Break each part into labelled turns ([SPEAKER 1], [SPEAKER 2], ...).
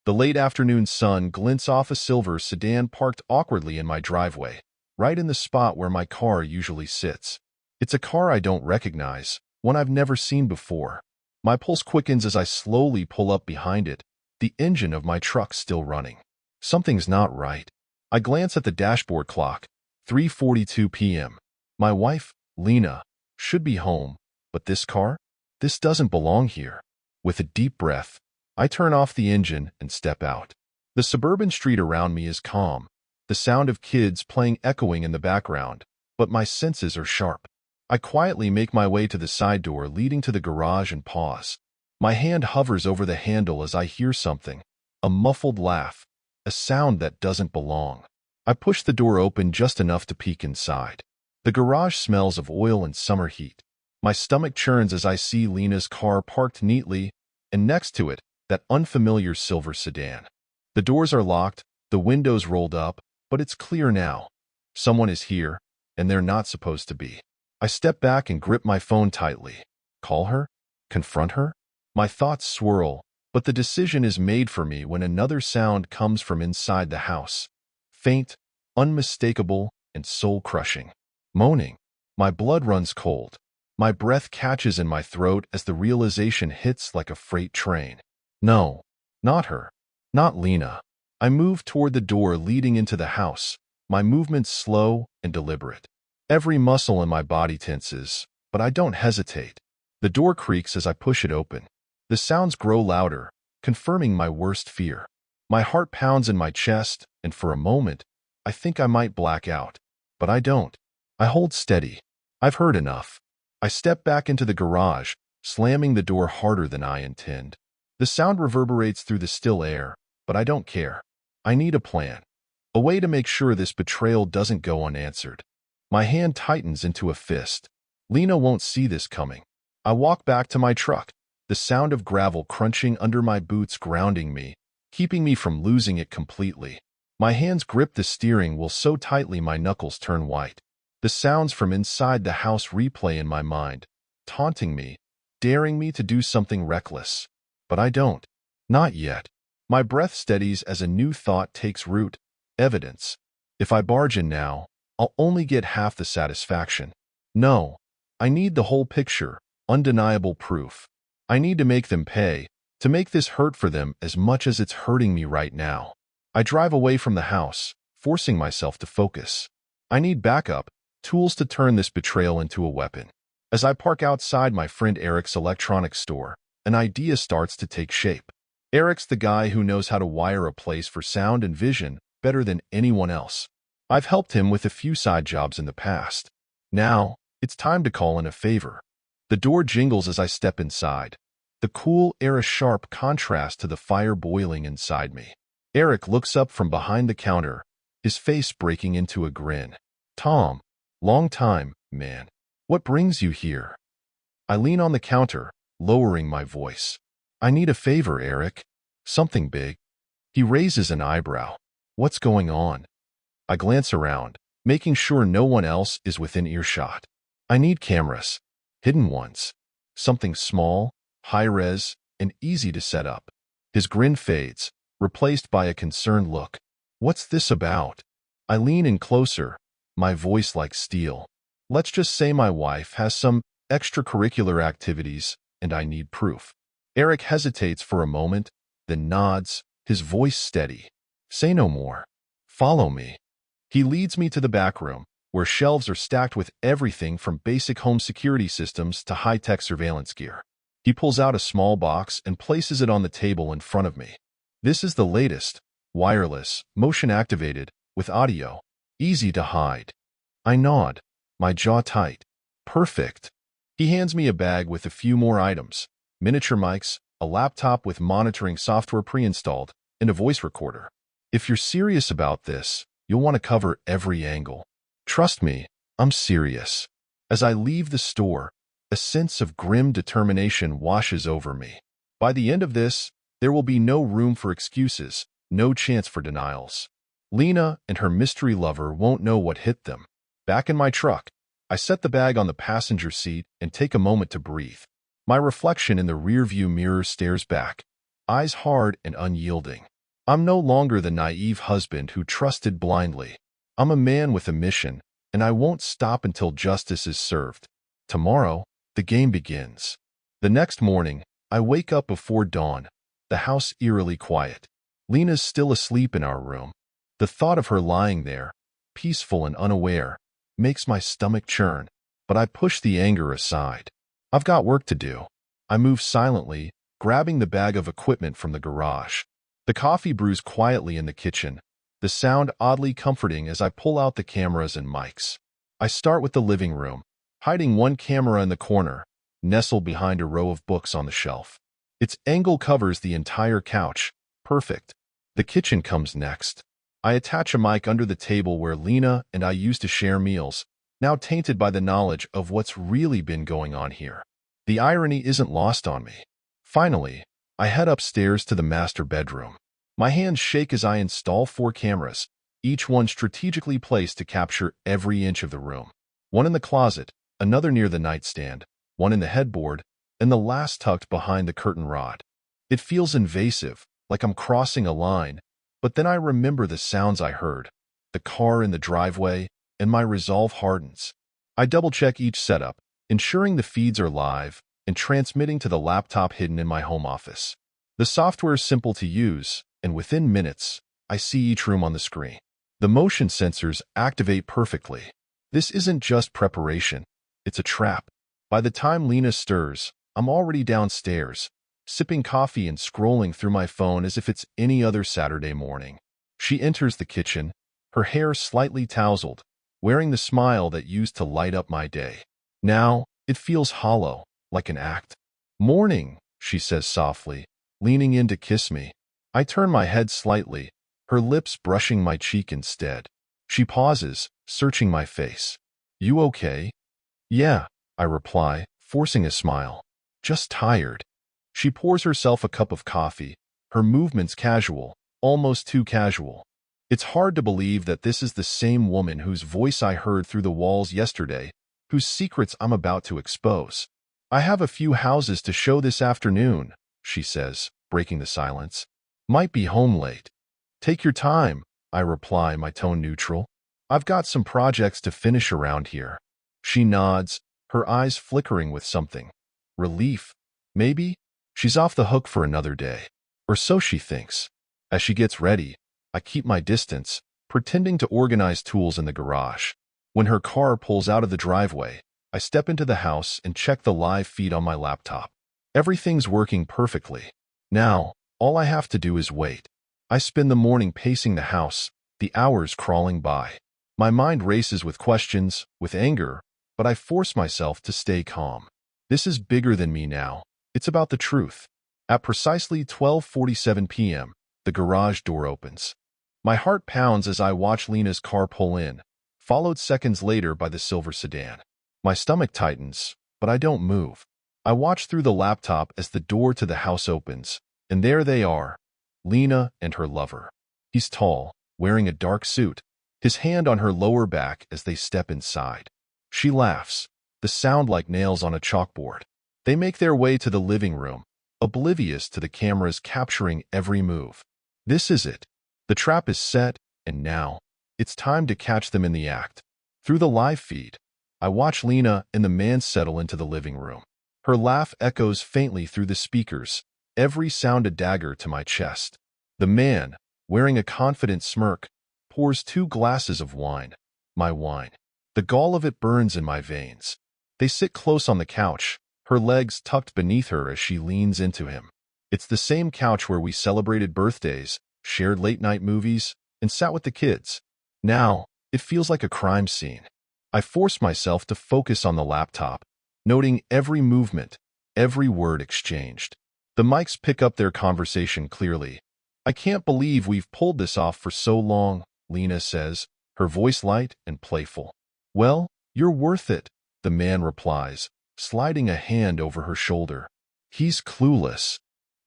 [SPEAKER 1] The late afternoon sun glints off a silver sedan parked awkwardly in my driveway, right in the spot where my car usually sits. It's a car I don't recognize, one I've never seen before. My pulse quickens as I slowly pull up behind it, the engine of my truck still running. Something's not right. I glance at the dashboard clock, 3:42 p.m. My wife, Lena, should be home, but this car? This doesn't belong here. With a deep breath, I turn off the engine and step out. The suburban street around me is calm, the sound of kids playing echoing in the background, but my senses are sharp. I quietly make my way to the side door leading to the garage and pause. My hand hovers over the handle as I hear something, a muffled laugh, a sound that doesn't belong. I push the door open just enough to peek inside. The garage smells of oil and summer heat. My stomach churns as I see Lena's car parked neatly, and next to it, that unfamiliar silver sedan. The doors are locked, the windows rolled up, but it's clear now. Someone is here, and they're not supposed to be. I step back and grip my phone tightly. Call her? Confront her? My thoughts swirl, but the decision is made for me when another sound comes from inside the house. Faint, unmistakable, and soul-crushing. Moaning. My blood runs cold. My breath catches in my throat as the realization hits like a freight train. No, not her. Not Lena. I move toward the door leading into the house, my movements slow and deliberate. Every muscle in my body tenses, but I don't hesitate. The door creaks as I push it open. The sounds grow louder, confirming my worst fear. My heart pounds in my chest, and for a moment, I think I might black out. But I don't. I hold steady. I've heard enough. I step back into the garage, slamming the door harder than I intend. The sound reverberates through the still air, but I don't care. I need a plan. A way to make sure this betrayal doesn't go unanswered. My hand tightens into a fist. Lena won't see this coming. I walk back to my truck, the sound of gravel crunching under my boots grounding me, keeping me from losing it completely. My hands grip the steering wheel so tightly my knuckles turn white. The sounds from inside the house replay in my mind, taunting me, daring me to do something reckless. But I don't. Not yet. My breath steadies as a new thought takes root. Evidence. If I barge in now, I'll only get half the satisfaction. No. I need the whole picture, undeniable proof. I need to make them pay, to make this hurt for them as much as it's hurting me right now. I drive away from the house, forcing myself to focus. I need backup, tools to turn this betrayal into a weapon. As I park outside my friend Eric's electronics store, an idea starts to take shape. Eric's the guy who knows how to wire a place for sound and vision better than anyone else. I've helped him with a few side jobs in the past. Now, it's time to call in a favor. The door jingles as I step inside. The cool air a sharp contrast to the fire boiling inside me. Eric looks up from behind the counter, his face breaking into a grin. Tom, long time, man. What brings you here? I lean on the counter, lowering my voice. I need a favor, Eric. Something big. He raises an eyebrow. What's going on? I glance around, making sure no one else is within earshot. I need cameras. Hidden ones. Something small, high-res, and easy to set up. His grin fades, replaced by a concerned look. What's this about? I lean in closer, my voice like steel. Let's just say my wife has some extracurricular activities, and I need proof. Eric hesitates for a moment, then nods, his voice steady. Say no more. Follow me. He leads me to the back room, where shelves are stacked with everything from basic home security systems to high-tech surveillance gear. He pulls out a small box and places it on the table in front of me. This is the latest, wireless, motion-activated, with audio. Easy to hide. I nod, my jaw tight. Perfect. He hands me a bag with a few more items. Miniature mics, a laptop with monitoring software pre-installed, and a voice recorder. If you're serious about this, you'll want to cover every angle. Trust me, I'm serious. As I leave the store, a sense of grim determination washes over me. By the end of this, there will be no room for excuses, no chance for denials. Lena and her mystery lover won't know what hit them. Back in my truck, I set the bag on the passenger seat and take a moment to breathe. My reflection in the rearview mirror stares back, eyes hard and unyielding. I'm no longer the naive husband who trusted blindly. I'm a man with a mission, and I won't stop until justice is served. Tomorrow, the game begins. The next morning, I wake up before dawn, the house eerily quiet. Lena's still asleep in our room. The thought of her lying there, peaceful and unaware, makes my stomach churn, but I push the anger aside. I've got work to do. I move silently, grabbing the bag of equipment from the garage. The coffee brews quietly in the kitchen, the sound oddly comforting as I pull out the cameras and mics. I start with the living room, hiding one camera in the corner, nestled behind a row of books on the shelf. Its angle covers the entire couch. Perfect. The kitchen comes next. I attach a mic under the table where Lena and I used to share meals, now tainted by the knowledge of what's really been going on here. The irony isn't lost on me. Finally, I head upstairs to the master bedroom. My hands shake as I install 4 cameras, each one strategically placed to capture every inch of the room. One in the closet, another near the nightstand, one in the headboard, and the last tucked behind the curtain rod. It feels invasive, like I'm crossing a line, but then I remember the sounds I heard, the car in the driveway, and my resolve hardens. I double-check each setup, ensuring the feeds are live and transmitting to the laptop hidden in my home office. The software is simple to use, and within minutes, I see each room on the screen. The motion sensors activate perfectly. This isn't just preparation, it's a trap. By the time Lena stirs, I'm already downstairs, sipping coffee and scrolling through my phone as if it's any other Saturday morning. She enters the kitchen, her hair slightly tousled, wearing the smile that used to light up my day. Now, it feels hollow, like an act. "Morning," she says softly, leaning in to kiss me. I turn my head slightly, her lips brushing my cheek instead. She pauses, searching my face. "You okay?" "Yeah," I reply, forcing a smile. "Just tired." She pours herself a cup of coffee, her movements casual, almost too casual. It's hard to believe that this is the same woman whose voice I heard through the walls yesterday, whose secrets I'm about to expose. "I have a few houses to show this afternoon," she says, breaking the silence. "Might be home late." "Take your time," I reply, my tone neutral. "I've got some projects to finish around here." She nods, her eyes flickering with something. Relief, maybe? She's off the hook for another day. Or so she thinks. As she gets ready, I keep my distance, pretending to organize tools in the garage. When her car pulls out of the driveway, I step into the house and check the live feed on my laptop. Everything's working perfectly. Now, all I have to do is wait. I spend the morning pacing the house, the hours crawling by. My mind races with questions, with anger, but I force myself to stay calm. This is bigger than me now. It's about the truth. At precisely 12:47 p.m., the garage door opens. My heart pounds as I watch Lena's car pull in, followed seconds later by the silver sedan. My stomach tightens, but I don't move. I watch through the laptop as the door to the house opens, and there they are, Lena and her lover. He's tall, wearing a dark suit, his hand on her lower back as they step inside. She laughs, the sound like nails on a chalkboard. They make their way to the living room, oblivious to the cameras capturing every move. This is it. The trap is set, and now, it's time to catch them in the act. Through the live feed, I watch Lena and the man settle into the living room. Her laugh echoes faintly through the speakers, every sound a dagger to my chest. The man, wearing a confident smirk, pours 2 glasses of wine. My wine. The gall of it burns in my veins. They sit close on the couch, her legs tucked beneath her as she leans into him. It's the same couch where we celebrated birthdays, shared late-night movies, and sat with the kids. Now, it feels like a crime scene. I force myself to focus on the laptop, noting every movement, every word exchanged. The mics pick up their conversation clearly. "I can't believe we've pulled this off for so long," Lena says, her voice light and playful. "Well, you're worth it," the man replies, sliding a hand over her shoulder. "He's clueless."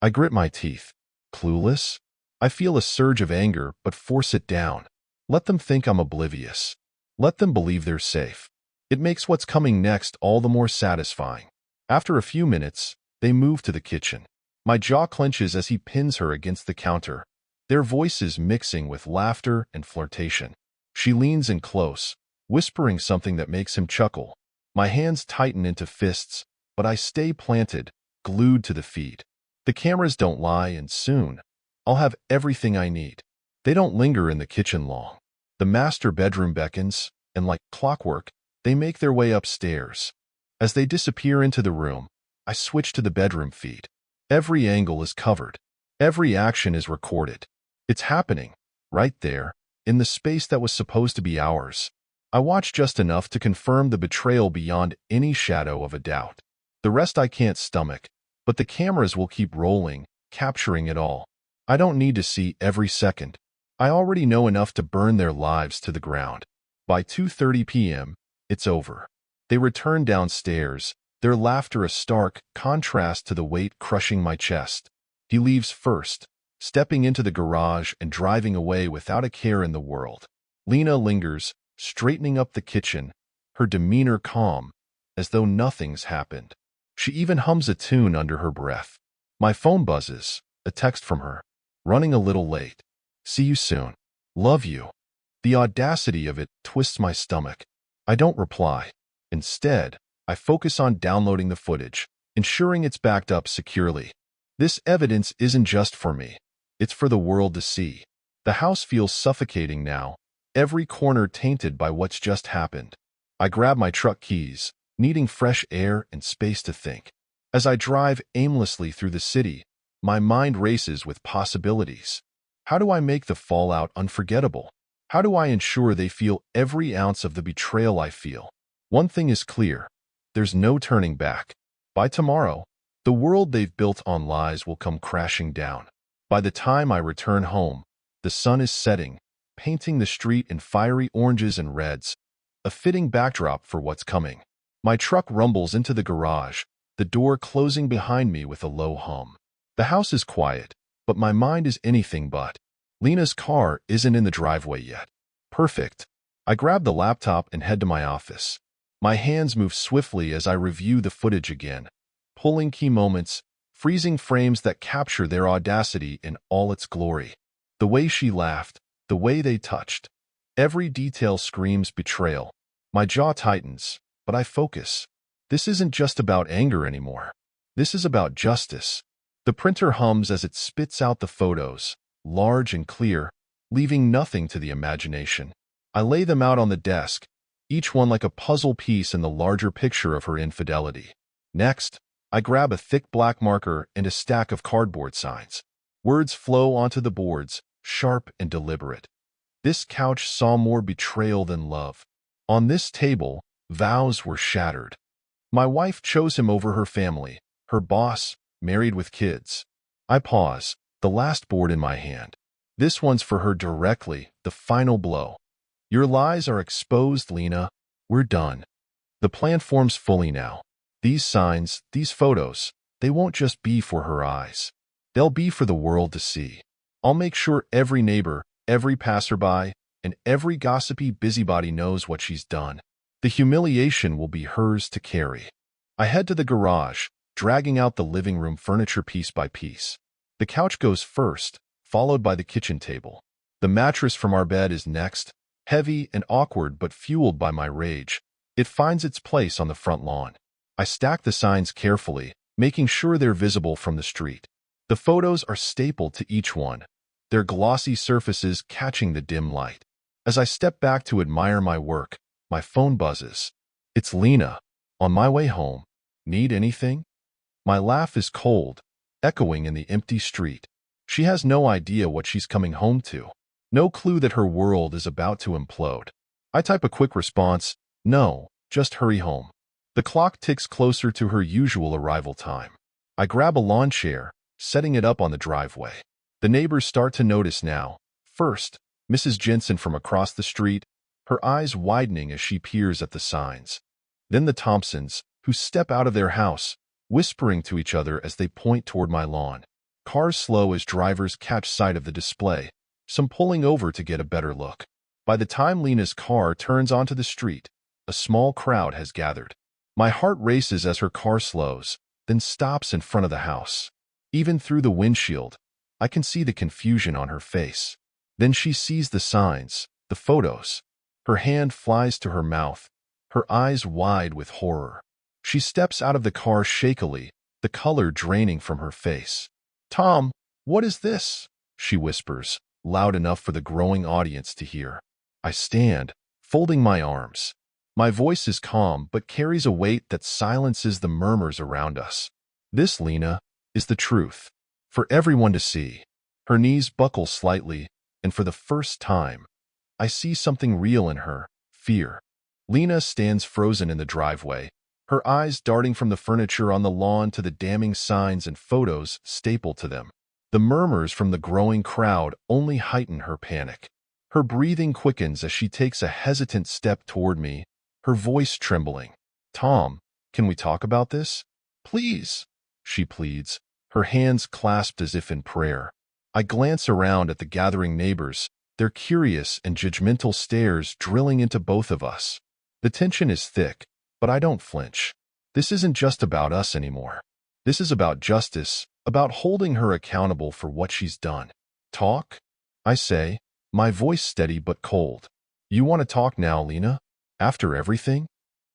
[SPEAKER 1] I grit my teeth. Clueless? I feel a surge of anger, but force it down. Let them think I'm oblivious. Let them believe they're safe. It makes what's coming next all the more satisfying. After a few minutes, they move to the kitchen. My jaw clenches as he pins her against the counter, their voices mixing with laughter and flirtation. She leans in close, whispering something that makes him chuckle. My hands tighten into fists, but I stay planted, glued to the feed. The cameras don't lie, and soon, I'll have everything I need. They don't linger in the kitchen long. The master bedroom beckons, and like clockwork, they make their way upstairs. As they disappear into the room, I switch to the bedroom feed. Every angle is covered. Every action is recorded. It's happening, right there, in the space that was supposed to be ours. I watch just enough to confirm the betrayal beyond any shadow of a doubt. The rest I can't stomach, but the cameras will keep rolling, capturing it all. I don't need to see every second. I already know enough to burn their lives to the ground. By 2:30 p.m., it's over. They return downstairs, their laughter a stark contrast to the weight crushing my chest. He leaves first, stepping into the garage and driving away without a care in the world. Lena lingers, straightening up the kitchen, her demeanor calm, as though nothing's happened. She even hums a tune under her breath. My phone buzzes, a text from her. Running a little late. See you soon. Love you. The audacity of it twists my stomach. I don't reply. Instead, I focus on downloading the footage, ensuring it's backed up securely. This evidence isn't just for me. It's for the world to see. The house feels suffocating now, every corner tainted by what's just happened. I grab my truck keys, needing fresh air and space to think. As I drive aimlessly through the city, my mind races with possibilities. How do I make the fallout unforgettable? How do I ensure they feel every ounce of the betrayal I feel? One thing is clear. There's no turning back. By tomorrow, the world they've built on lies will come crashing down. By the time I return home, the sun is setting, painting the street in fiery oranges and reds, a fitting backdrop for what's coming. My truck rumbles into the garage, the door closing behind me with a low hum. The house is quiet, but my mind is anything but. Lena's car isn't in the driveway yet. Perfect. I grab the laptop and head to my office. My hands move swiftly as I review the footage again, pulling key moments, freezing frames that capture their audacity in all its glory. The way she laughed, the way they touched. Every detail screams betrayal. My jaw tightens, but I focus. This isn't just about anger anymore. This is about justice. The printer hums as it spits out the photos, large and clear, leaving nothing to the imagination. I lay them out on the desk, each one like a puzzle piece in the larger picture of her infidelity. Next, I grab a thick black marker and a stack of cardboard signs. Words flow onto the boards, sharp and deliberate. This couch saw more betrayal than love. On this table, vows were shattered. My wife chose him over her family, her boss, married with kids. I pause, the last board in my hand. This one's for her directly, the final blow. Your lies are exposed, Lena. We're done. The plan forms fully now. These signs, these photos, they won't just be for her eyes. They'll be for the world to see. I'll make sure every neighbor, every passerby, and every gossipy busybody knows what she's done. The humiliation will be hers to carry. I head to the garage, dragging out the living room furniture piece by piece. The couch goes first, followed by the kitchen table. The mattress from our bed is next, heavy and awkward but fueled by my rage. It finds its place on the front lawn. I stack the signs carefully, making sure they're visible from the street. The photos are stapled to each one, their glossy surfaces catching the dim light. As I step back to admire my work, my phone buzzes. It's Lena. On my way home. Need anything? My laugh is cold, echoing in the empty street. She has no idea what she's coming home to. No clue that her world is about to implode. I type a quick response, no, just hurry home. The clock ticks closer to her usual arrival time. I grab a lawn chair, setting it up on the driveway. The neighbors start to notice now. First, Mrs. Jensen from across the street, her eyes widening as she peers at the signs. Then the Thompsons, who step out of their house, whispering to each other as they point toward my lawn. Cars slow as drivers catch sight of the display, some pulling over to get a better look. By the time Lena's car turns onto the street, a small crowd has gathered. My heart races as her car slows, then stops in front of the house. Even through the windshield, I can see the confusion on her face. Then she sees the signs, the photos. Her hand flies to her mouth, her eyes wide with horror. She steps out of the car shakily, the color draining from her face. "Tom, what is this?" she whispers, loud enough for the growing audience to hear. I stand, folding my arms. My voice is calm but carries a weight that silences the murmurs around us. "This, Lena, is the truth. For everyone to see." Her knees buckle slightly, and for the first time, I see something real in her, fear. Lena stands frozen in the driveway, her eyes darting from the furniture on the lawn to the damning signs and photos stapled to them. The murmurs from the growing crowd only heighten her panic. Her breathing quickens as she takes a hesitant step toward me, her voice trembling. "Tom, can we talk about this? Please," she pleads, her hands clasped as if in prayer. I glance around at the gathering neighbors, their curious and judgmental stares drilling into both of us. The tension is thick, but I don't flinch. This isn't just about us anymore. This is about justice, about holding her accountable for what she's done. "Talk?" I say, my voice steady but cold. "You want to talk now, Lena? After everything?"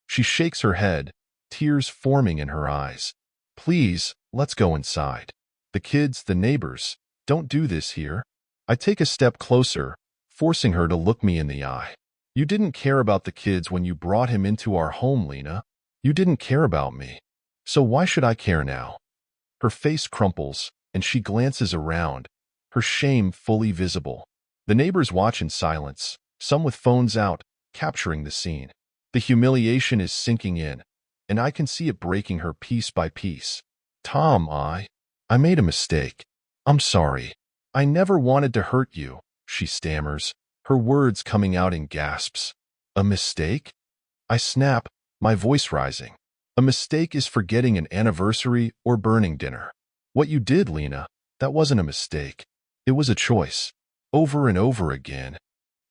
[SPEAKER 1] She shakes her head, tears forming in her eyes. "Please, let's go inside. The kids, the neighbors, don't do this here." I take a step closer, forcing her to look me in the eye. "You didn't care about the kids when you brought him into our home, Lena. You didn't care about me. So why should I care now?" Her face crumples, and she glances around, her shame fully visible. The neighbors watch in silence, some with phones out, capturing the scene. The humiliation is sinking in, and I can see it breaking her piece by piece. "Tom, I made a mistake. I'm sorry. I never wanted to hurt you," she stammers, her words coming out in gasps. "A mistake?" I snap, my voice rising. "A mistake is forgetting an anniversary or burning dinner. What you did, Lena, that wasn't a mistake. It was a choice. Over and over again."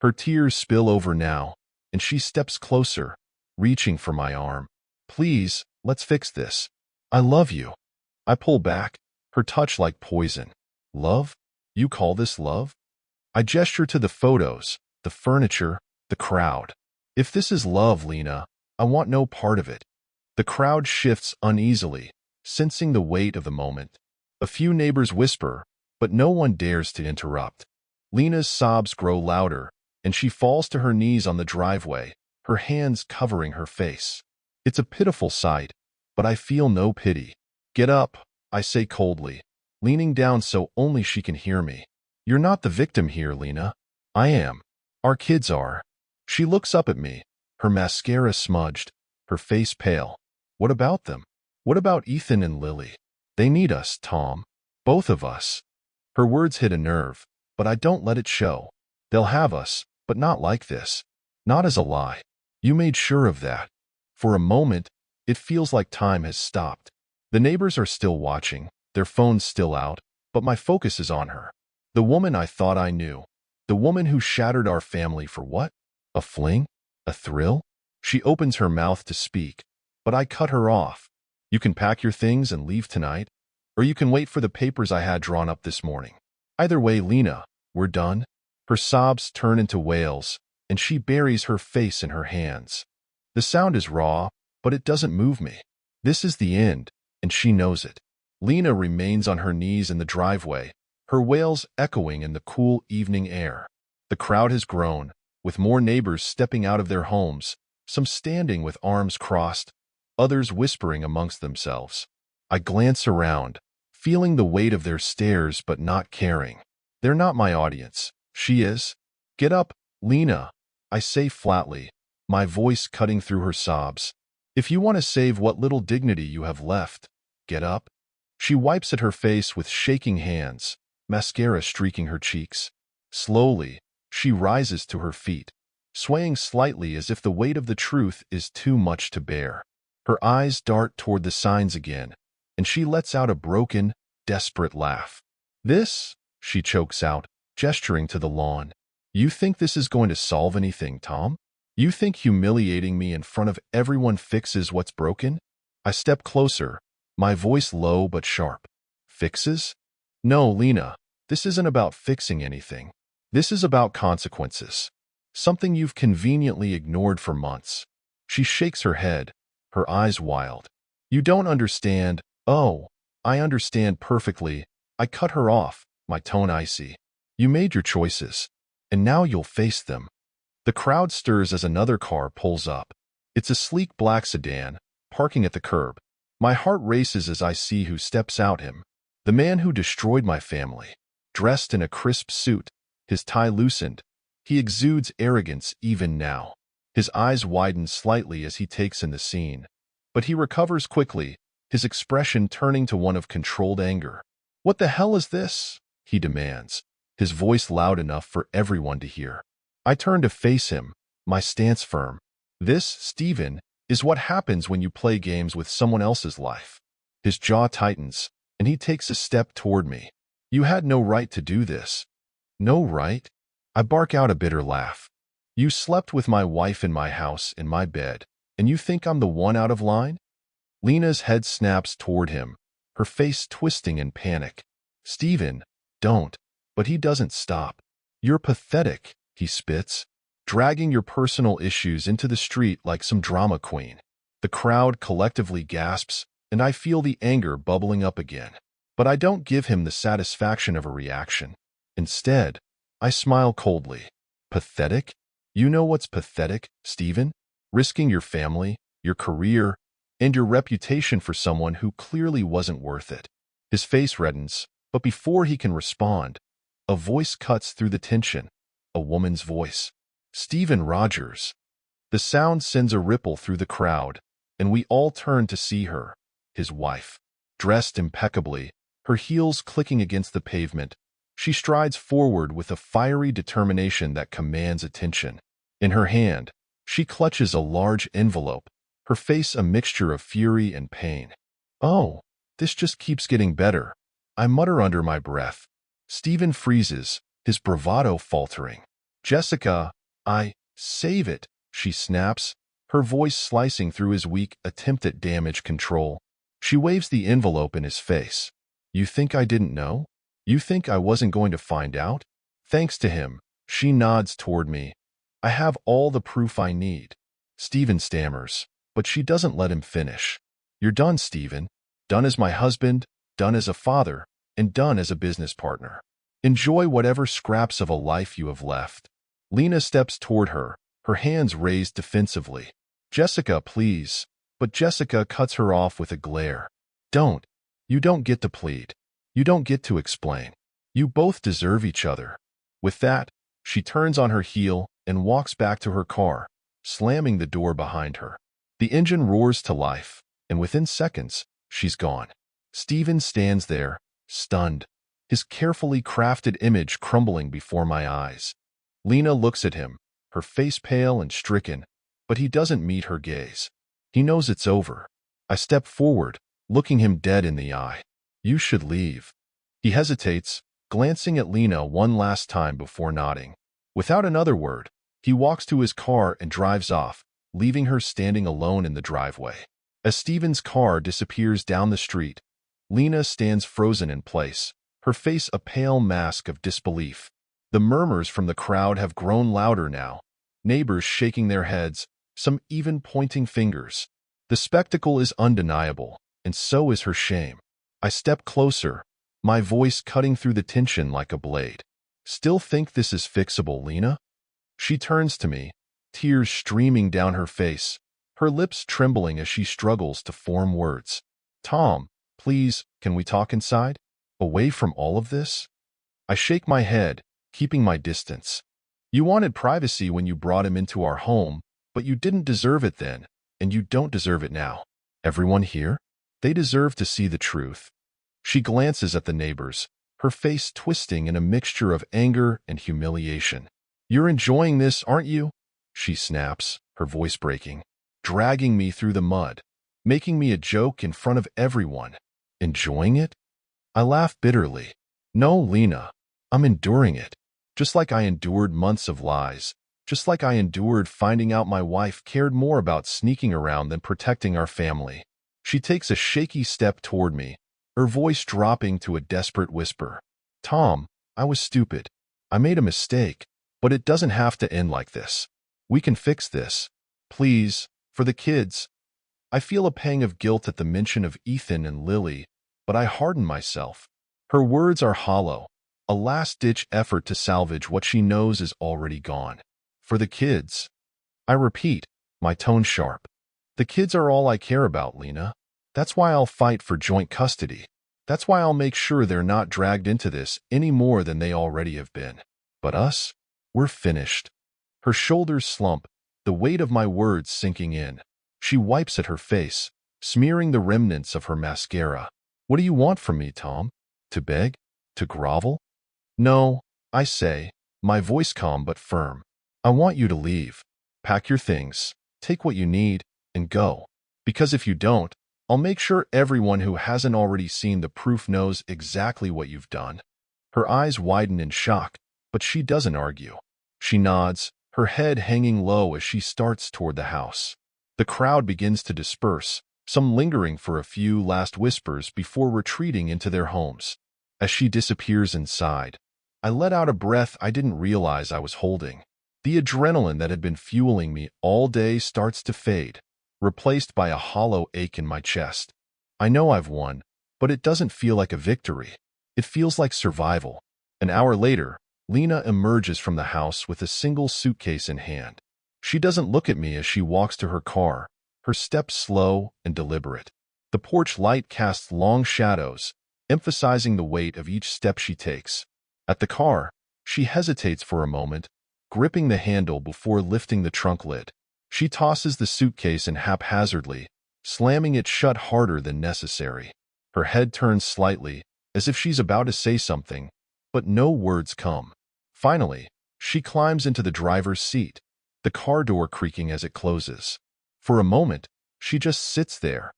[SPEAKER 1] Her tears spill over now, and she steps closer, reaching for my arm. "Please, let's fix this. I love you." I pull back, her touch like poison. "Love? You call this love?" I gesture to the photos, the furniture, the crowd. "If this is love, Lena, I want no part of it." The crowd shifts uneasily, sensing the weight of the moment. A few neighbors whisper, but no one dares to interrupt. Lena's sobs grow louder, and she falls to her knees on the driveway, her hands covering her face. It's a pitiful sight, but I feel no pity. "Get up," I say coldly, leaning down so only she can hear me. "You're not the victim here, Lena. I am. Our kids are." She looks up at me, her mascara smudged, her face pale. "What about them? What about Ethan and Lily? They need us, Tom. Both of us." Her words hit a nerve, but I don't let it show. "They'll have us, but not like this. Not as a lie. You made sure of that." For a moment, it feels like time has stopped. The neighbors are still watching, their phones still out, but my focus is on her. The woman I thought I knew. The woman who shattered our family for what? A fling? A thrill? She opens her mouth to speak, but I cut her off. "You can pack your things and leave tonight, or you can wait for the papers I had drawn up this morning. Either way, Lena, we're done." Her sobs turn into wails, and she buries her face in her hands. The sound is raw, but it doesn't move me. This is the end, and she knows it. Lena remains on her knees in the driveway, her wails echoing in the cool evening air. The crowd has grown, with more neighbors stepping out of their homes, some standing with arms crossed, others whispering amongst themselves. I glance around, feeling the weight of their stares but not caring. They're not my audience. She is. "Get up, Lena," I say flatly, my voice cutting through her sobs. "If you want to save what little dignity you have left, get up." She wipes at her face with shaking hands, mascara streaking her cheeks. Slowly, she rises to her feet, swaying slightly as if the weight of the truth is too much to bear. Her eyes dart toward the signs again, and she lets out a broken, desperate laugh. "This," she chokes out, gesturing to the lawn. "You think this is going to solve anything, Tom? You think humiliating me in front of everyone fixes what's broken?" I step closer, my voice low but sharp. "Fixes? No, Lena, This isn't about fixing anything. This is about consequences. Something you've conveniently ignored for months. She shakes her head, her eyes wild. You don't understand. Oh, I understand perfectly. I cut her off, my tone icy. You made your choices, and now you'll face them. The crowd stirs as another car pulls up. It's a sleek black sedan, parking at the curb. My heart races as I see who steps out him. The man who destroyed my family. Dressed in a crisp suit, his tie loosened, he exudes arrogance even now. His eyes widen slightly as he takes in the scene. But he recovers quickly, his expression turning to one of controlled anger. What the hell is this? He demands, his voice loud enough for everyone to hear. I turn to face him, my stance firm. This, Stephen, is what happens when you play games with someone else's life. His jaw tightens, and he takes a step toward me. You had no right to do this. No right? I bark out a bitter laugh. You slept with my wife in my house, in my bed, and you think I'm the one out of line? Lena's head snaps toward him, her face twisting in panic. Stephen, don't. But he doesn't stop. You're pathetic, he spits, dragging your personal issues into the street like some drama queen. The crowd collectively gasps, and I feel the anger bubbling up again. But I don't give him the satisfaction of a reaction. Instead, I smile coldly. Pathetic? You know what's pathetic, Stephen? Risking your family, your career, and your reputation for someone who clearly wasn't worth it. His face reddens, but before he can respond, a voice cuts through the tension, a woman's voice. Stephen Rogers. The sound sends a ripple through the crowd, and we all turn to see her, his wife. Dressed impeccably, her heels clicking against the pavement, she strides forward with a fiery determination that commands attention. In her hand, she clutches a large envelope, her face a mixture of fury and pain. Oh, this just keeps getting better, I mutter under my breath. Stephen freezes, his bravado faltering. Jessica, save it, she snaps, her voice slicing through his weak attempt at damage control. She waves the envelope in his face. You think I didn't know? You think I wasn't going to find out? Thanks to him, she nods toward me. I have all the proof I need. Stephen stammers, but she doesn't let him finish. You're done, Stephen. Done as my husband, done as a father, and done as a business partner. Enjoy whatever scraps of a life you have left. Lena steps toward her, her hands raised defensively. Jessica, please. But Jessica cuts her off with a glare. Don't. You don't get to plead. You don't get to explain. You both deserve each other. With that, she turns on her heel and walks back to her car, slamming the door behind her. The engine roars to life, and within seconds, she's gone. Stephen stands there, stunned, his carefully crafted image crumbling before my eyes. Lena looks at him, her face pale and stricken, but he doesn't meet her gaze. He knows it's over. I step forward, looking him dead in the eye. You should leave. He hesitates, glancing at Lena one last time before nodding. Without another word, he walks to his car and drives off, leaving her standing alone in the driveway. As Stephen's car disappears down the street, Lena stands frozen in place, her face a pale mask of disbelief. The murmurs from the crowd have grown louder now, neighbors shaking their heads, some even pointing fingers. The spectacle is undeniable, and so is her shame. I step closer, my voice cutting through the tension like a blade. Still think this is fixable, Lena? She turns to me, tears streaming down her face, her lips trembling as she struggles to form words. Tom, please, can we talk inside? Away from all of this? I shake my head, keeping my distance. You wanted privacy when you brought him into our home, but you didn't deserve it then, and you don't deserve it now. Everyone here? They deserve to see the truth. She glances at the neighbors, her face twisting in a mixture of anger and humiliation. You're enjoying this, aren't you? She snaps, her voice breaking, dragging me through the mud, making me a joke in front of everyone. Enjoying it? I laugh bitterly. No, Lena, I'm enduring it. Just like I endured months of lies, just like I endured finding out my wife cared more about sneaking around than protecting our family. She takes a shaky step toward me, her voice dropping to a desperate whisper. Tom, I was stupid. I made a mistake, but it doesn't have to end like this. We can fix this. Please, for the kids. I feel a pang of guilt at the mention of Ethan and Lily, but I harden myself. Her words are hollow, a last-ditch effort to salvage what she knows is already gone. For the kids. I repeat, my tone sharp. The kids are all I care about, Lena. That's why I'll fight for joint custody. That's why I'll make sure they're not dragged into this any more than they already have been. But us? We're finished. Her shoulders slump, the weight of my words sinking in. She wipes at her face, smearing the remnants of her mascara. What do you want from me, Tom? To beg? To grovel? No, I say, my voice calm but firm. I want you to leave. Pack your things, take what you need, and go. Because if you don't, I'll make sure everyone who hasn't already seen the proof knows exactly what you've done. Her eyes widen in shock, but she doesn't argue. She nods, her head hanging low as she starts toward the house. The crowd begins to disperse, some lingering for a few last whispers before retreating into their homes. As she disappears inside, I let out a breath I didn't realize I was holding. The adrenaline that had been fueling me all day starts to fade, replaced by a hollow ache in my chest. I know I've won, but it doesn't feel like a victory. It feels like survival. An hour later, Lena emerges from the house with a single suitcase in hand. She doesn't look at me as she walks to her car, her steps slow and deliberate. The porch light casts long shadows, emphasizing the weight of each step she takes. At the car, she hesitates for a moment, gripping the handle before lifting the trunk lid. She tosses the suitcase in haphazardly, slamming it shut harder than necessary. Her head turns slightly, as if she's about to say something, but no words come. Finally, she climbs into the driver's seat, the car door creaking as it closes. For a moment, she just sits there,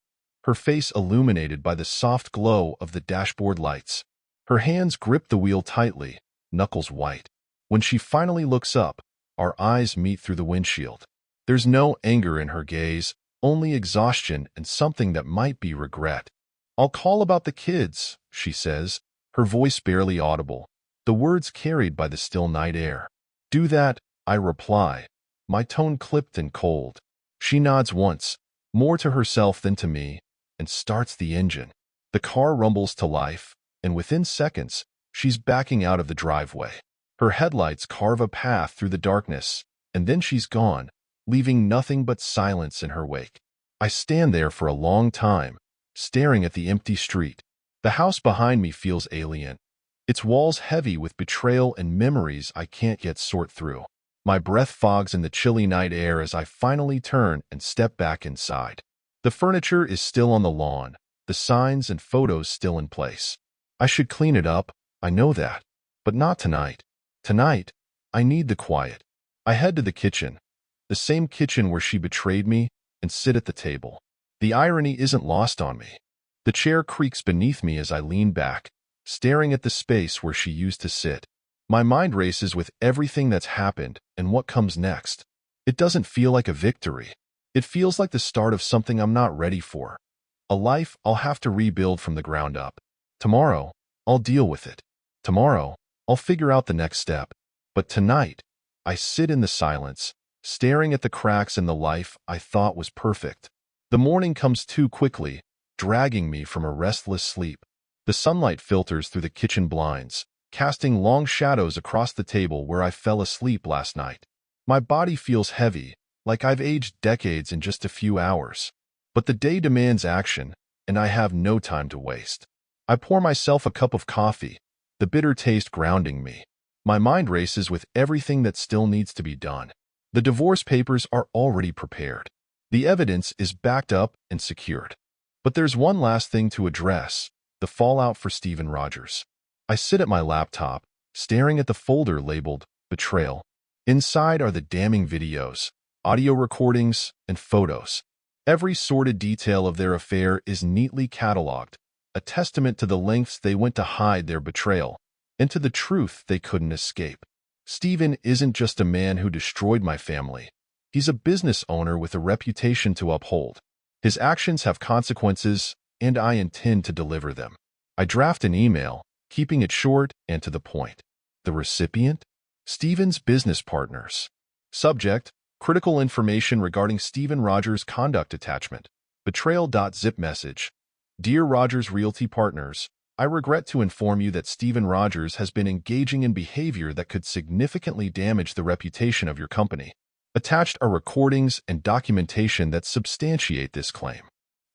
[SPEAKER 1] her face illuminated by the soft glow of the dashboard lights. Her hands grip the wheel tightly, knuckles white. When she finally looks up, our eyes meet through the windshield. There's no anger in her gaze, only exhaustion and something that might be regret. "I'll call about the kids," she says, her voice barely audible, the words carried by the still night air. "Do that," I reply, my tone clipped and cold. She nods once, more to herself than to me, and starts the engine. The car rumbles to life, and within seconds, she's backing out of the driveway. Her headlights carve a path through the darkness, and then she's gone, leaving nothing but silence in her wake. I stand there for a long time, staring at the empty street. The house behind me feels alien, its walls heavy with betrayal and memories I can't yet sort through. My breath fogs in the chilly night air as I finally turn and step back inside. The furniture is still on the lawn, the signs and photos still in place. I should clean it up, I know that. But not tonight. Tonight, I need the quiet. I head to the kitchen, the same kitchen where she betrayed me, and sit at the table. The irony isn't lost on me. The chair creaks beneath me as I lean back, staring at the space where she used to sit. My mind races with everything that's happened and what comes next. It doesn't feel like a victory. It feels like the start of something I'm not ready for. A life I'll have to rebuild from the ground up. Tomorrow, I'll deal with it. Tomorrow, I'll figure out the next step. But tonight, I sit in the silence, staring at the cracks in the life I thought was perfect. The morning comes too quickly, dragging me from a restless sleep. The sunlight filters through the kitchen blinds, casting long shadows across the table where I fell asleep last night. My body feels heavy, like I've aged decades in just a few hours. But the day demands action, and I have no time to waste. I pour myself a cup of coffee, the bitter taste grounding me. My mind races with everything that still needs to be done. The divorce papers are already prepared. The evidence is backed up and secured. But there's one last thing to address, the fallout for Stephen Rogers. I sit at my laptop, staring at the folder labeled Betrayal. Inside are the damning videos, audio recordings, and photos. Every sordid detail of their affair is neatly cataloged, a testament to the lengths they went to hide their betrayal, and to the truth they couldn't escape. Stephen isn't just a man who destroyed my family. He's a business owner with a reputation to uphold. His actions have consequences, and I intend to deliver them. I draft an email, keeping it short and to the point. The recipient? Stephen's business partners. Subject: critical information regarding Stephen Rogers' conduct attachment. Betrayal.zip message. Dear Rogers Realty Partners, I regret to inform you that Stephen Rogers has been engaging in behavior that could significantly damage the reputation of your company. Attached are recordings and documentation that substantiate this claim.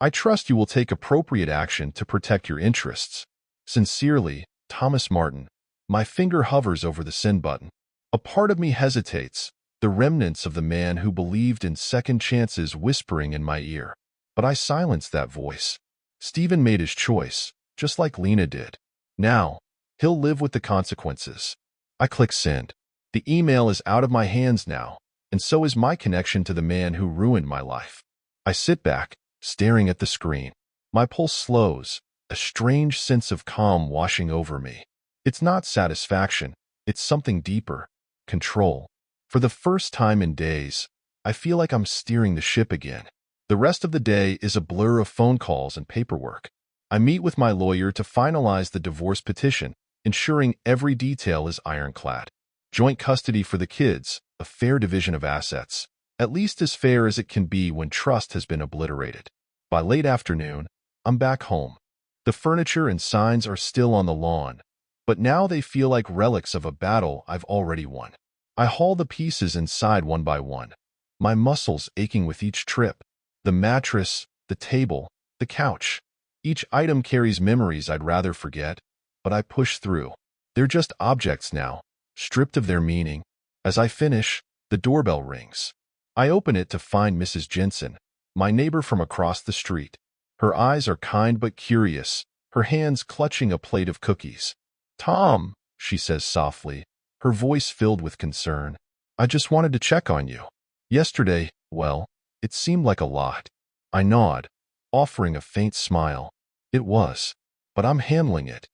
[SPEAKER 1] I trust you will take appropriate action to protect your interests. Sincerely, Thomas Martin. My finger hovers over the send button. A part of me hesitates, the remnants of the man who believed in second chances whispering in my ear. But I silenced that voice. Stephen made his choice, just like Lena did. Now, he'll live with the consequences. I click send. The email is out of my hands now, and so is my connection to the man who ruined my life. I sit back, staring at the screen. My pulse slows, a strange sense of calm washing over me. It's not satisfaction, it's something deeper. Control. For the first time in days, I feel like I'm steering the ship again. The rest of the day is a blur of phone calls and paperwork. I meet with my lawyer to finalize the divorce petition, ensuring every detail is ironclad. Joint custody for the kids, a fair division of assets, at least as fair as it can be when trust has been obliterated. By late afternoon, I'm back home. The furniture and signs are still on the lawn, but now they feel like relics of a battle I've already won. I haul the pieces inside one by one, my muscles aching with each trip. The mattress, the table, the couch. Each item carries memories I'd rather forget, but I push through. They're just objects now, stripped of their meaning. As I finish, the doorbell rings. I open it to find Mrs. Jensen, my neighbor from across the street. Her eyes are kind but curious, her hands clutching a plate of cookies. "Tom," she says softly, her voice filled with concern. "I just wanted to check on you. Yesterday, well, it seemed like a lot." I nod, offering a faint smile. It was, but I'm handling it.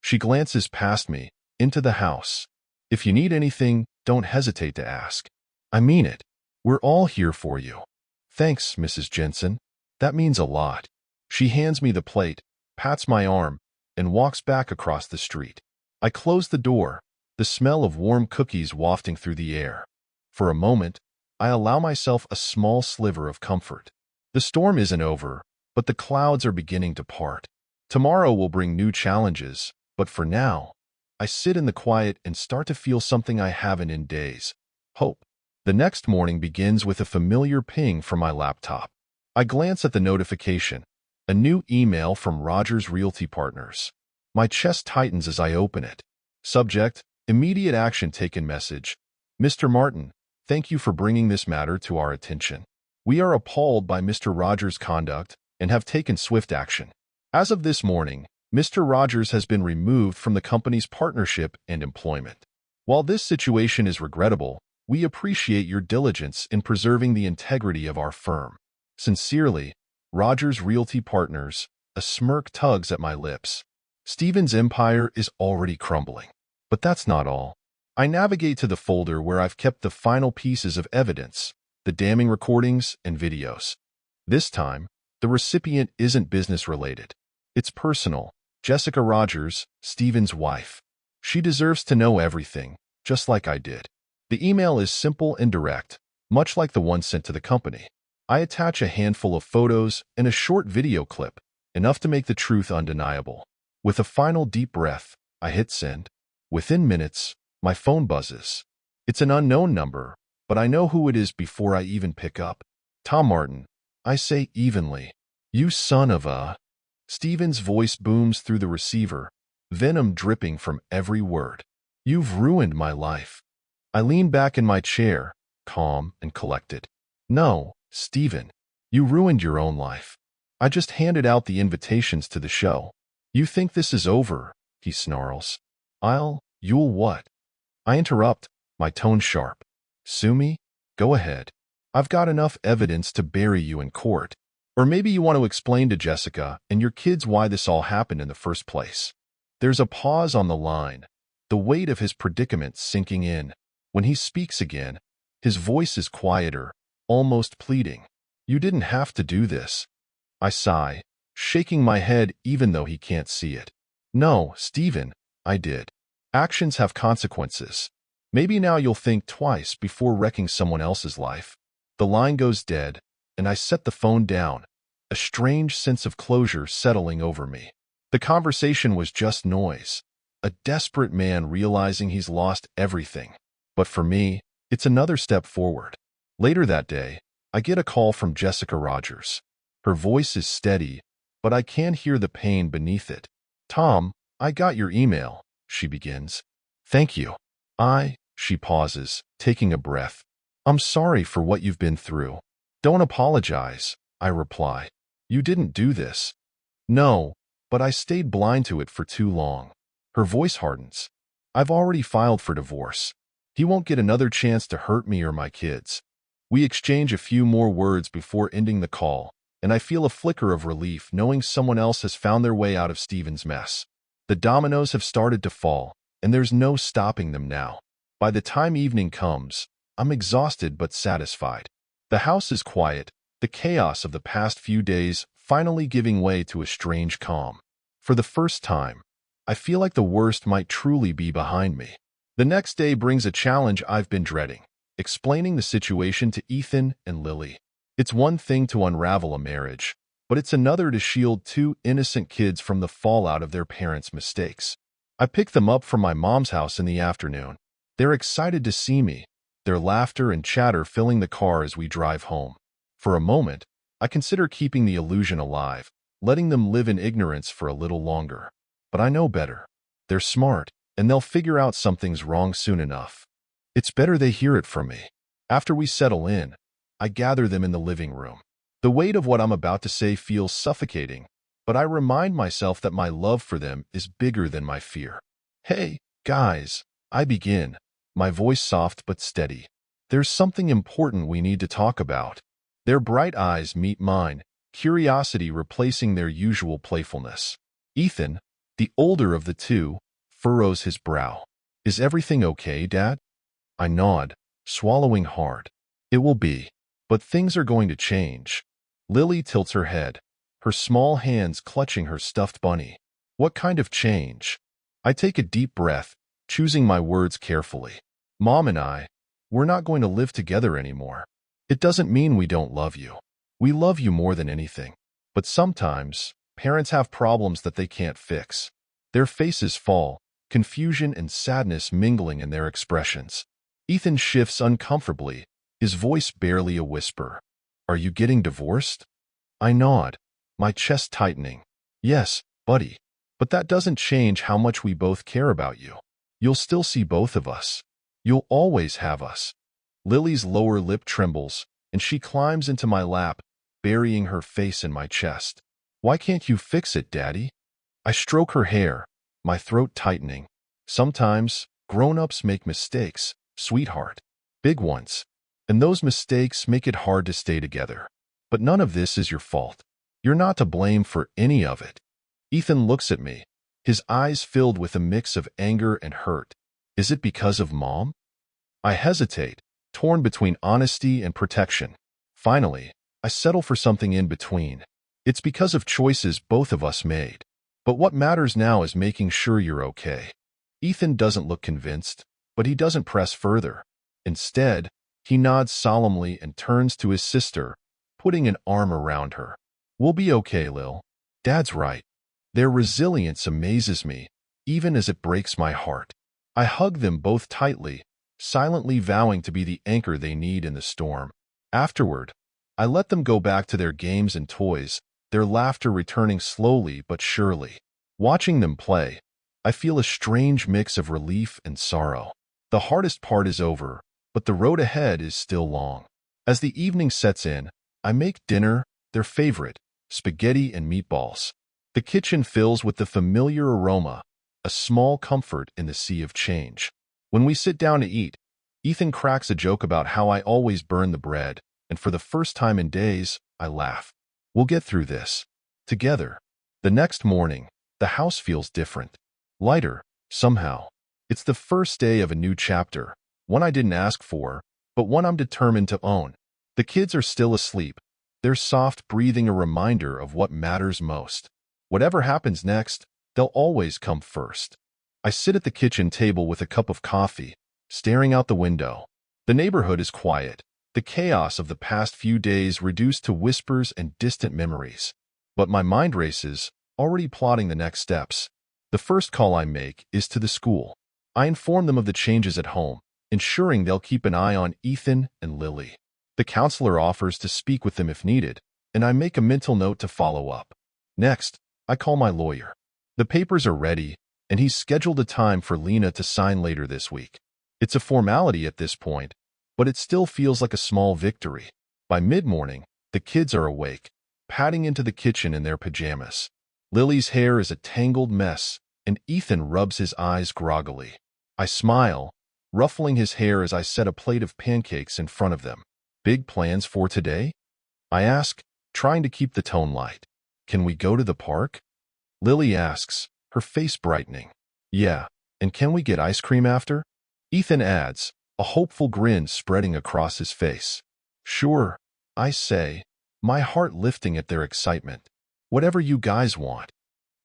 [SPEAKER 1] She glances past me, into the house. "If you need anything, don't hesitate to ask. I mean it. We're all here for you." "Thanks, Mrs. Jensen. That means a lot." She hands me the plate, pats my arm, and walks back across the street. I close the door, the smell of warm cookies wafting through the air. For a moment, I allow myself a small sliver of comfort. The storm isn't over, but the clouds are beginning to part. Tomorrow will bring new challenges, but for now, I sit in the quiet and start to feel something I haven't in days: hope. The next morning begins with a familiar ping from my laptop. I glance at the notification, a new email from Rogers Realty Partners. My chest tightens as I open it. Subject: immediate action taken message. Mr. Martin, thank you for bringing this matter to our attention. We are appalled by Mr. Rogers' conduct and have taken swift action. As of this morning, Mr. Rogers has been removed from the company's partnership and employment. While this situation is regrettable, we appreciate your diligence in preserving the integrity of our firm. Sincerely, Rogers Realty Partners. A smirk tugs at my lips. Stephen's empire is already crumbling. But that's not all. I navigate to the folder where I've kept the final pieces of evidence, the damning recordings and videos. This time, the recipient isn't business-related. It's personal. Jessica Rogers, Stephen's wife. She deserves to know everything, just like I did. The email is simple and direct, much like the one sent to the company. I attach a handful of photos and a short video clip, enough to make the truth undeniable. With a final deep breath, I hit send. Within minutes, my phone buzzes. It's an unknown number, but I know who it is before I even pick up. "Tom Martin," I say evenly. "You son of a..." Stephen's voice booms through the receiver, venom dripping from every word. "You've ruined my life." I lean back in my chair, calm and collected. "No, Stephen, you ruined your own life. I just handed out the invitations to the show. You think this is over," he snarls. You'll what?" I interrupt, my tone sharp. "Sue me? Go ahead. I've got enough evidence to bury you in court. Or maybe you want to explain to Jessica and your kids why this all happened in the first place." There's a pause on the line, the weight of his predicament sinking in. When he speaks again, his voice is quieter, almost pleading. "You didn't have to do this." I sigh, shaking my head even though he can't see it. "No, Stephen, I did. Actions have consequences. Maybe now you'll think twice before wrecking someone else's life. The line goes dead, and I set the phone down, a strange sense of closure settling over me. The conversation was just noise, a desperate man realizing he's lost everything. But for me, it's another step forward. Later that day, I get a call from Jessica Rogers. Her voice is steady, but I can hear the pain beneath it. "Tom, I got your email," she begins. "Thank you." She pauses, taking a breath. "I'm sorry for what you've been through." "Don't apologize," I reply. "You didn't do this." "No, but I stayed blind to it for too long." Her voice hardens. "I've already filed for divorce. He won't get another chance to hurt me or my kids." We exchange a few more words before ending the call, and I feel a flicker of relief knowing someone else has found their way out of Steven's mess. The dominoes have started to fall, and there's no stopping them now. By the time evening comes, I'm exhausted but satisfied. The house is quiet, the chaos of the past few days finally giving way to a strange calm. For the first time, I feel like the worst might truly be behind me. The next day brings a challenge I've been dreading, explaining the situation to Ethan and Lily. It's one thing to unravel a marriage, but it's another to shield two innocent kids from the fallout of their parents' mistakes. I pick them up from my mom's house in the afternoon. They're excited to see me, their laughter and chatter filling the car as we drive home. For a moment, I consider keeping the illusion alive, letting them live in ignorance for a little longer. But I know better. They're smart, and they'll figure out something's wrong soon enough. It's better they hear it from me. After we settle in, I gather them in the living room. The weight of what I'm about to say feels suffocating, but I remind myself that my love for them is bigger than my fear. "Hey, guys," I begin, my voice soft but steady. "There's something important we need to talk about." Their bright eyes meet mine, curiosity replacing their usual playfulness. Ethan, the older of the two, furrows his brow. "Is everything okay, Dad?" I nod, swallowing hard. "It will be, but things are going to change." Lily tilts her head, her small hands clutching her stuffed bunny. "What kind of change?" I take a deep breath, choosing my words carefully. "Mom and we're not going to live together anymore. It doesn't mean we don't love you. We love you more than anything. But sometimes, parents have problems that they can't fix." Their faces fall, confusion and sadness mingling in their expressions. Ethan shifts uncomfortably, his voice barely a whisper. "Are you getting divorced?" I nod, my chest tightening. "Yes, buddy. But that doesn't change how much we both care about you. You'll still see both of us. You'll always have us." Lily's lower lip trembles, and she climbs into my lap, burying her face in my chest. "Why can't you fix it, Daddy?" I stroke her hair, my throat tightening. "Sometimes, grown-ups make mistakes, sweetheart. Big ones. And those mistakes make it hard to stay together. But none of this is your fault. You're not to blame for any of it." Ethan looks at me, his eyes filled with a mix of anger and hurt. "Is it because of Mom?" I hesitate, torn between honesty and protection. Finally, I settle for something in between. "It's because of choices both of us made. But what matters now is making sure you're okay." Ethan doesn't look convinced, but he doesn't press further. Instead, he nods solemnly and turns to his sister, putting an arm around her. "We'll be okay, Lil. Dad's right." Their resilience amazes me, even as it breaks my heart. I hug them both tightly, silently vowing to be the anchor they need in the storm. Afterward, I let them go back to their games and toys, their laughter returning slowly but surely. Watching them play, I feel a strange mix of relief and sorrow. The hardest part is over, but the road ahead is still long. As the evening sets in, I make dinner, their favorite, spaghetti and meatballs. The kitchen fills with the familiar aroma, a small comfort in the sea of change. When we sit down to eat, Ethan cracks a joke about how I always burn the bread, and for the first time in days, I laugh. We'll get through this. Together. The next morning, the house feels different. Lighter, somehow. It's the first day of a new chapter, one I didn't ask for, but one I'm determined to own. The kids are still asleep, their soft breathing a reminder of what matters most. Whatever happens next, they'll always come first. I sit at the kitchen table with a cup of coffee, staring out the window. The neighborhood is quiet, the chaos of the past few days reduced to whispers and distant memories. But my mind races, already plotting the next steps. The first call I make is to the school. I inform them of the changes at home, ensuring they'll keep an eye on Ethan and Lily. The counselor offers to speak with them if needed, and I make a mental note to follow up. Next, I call my lawyer. The papers are ready, and he's scheduled a time for Lena to sign later this week. It's a formality at this point, but it still feels like a small victory. By mid-morning, the kids are awake, padding into the kitchen in their pajamas. Lily's hair is a tangled mess, and Ethan rubs his eyes groggily. I smile, ruffling his hair as I set a plate of pancakes in front of them. Big plans for today? I ask, trying to keep the tone light. Can we go to the park? Lily asks, her face brightening. Yeah, and can we get ice cream after? Ethan adds, a hopeful grin spreading across his face. Sure, I say, my heart lifting at their excitement. Whatever you guys want.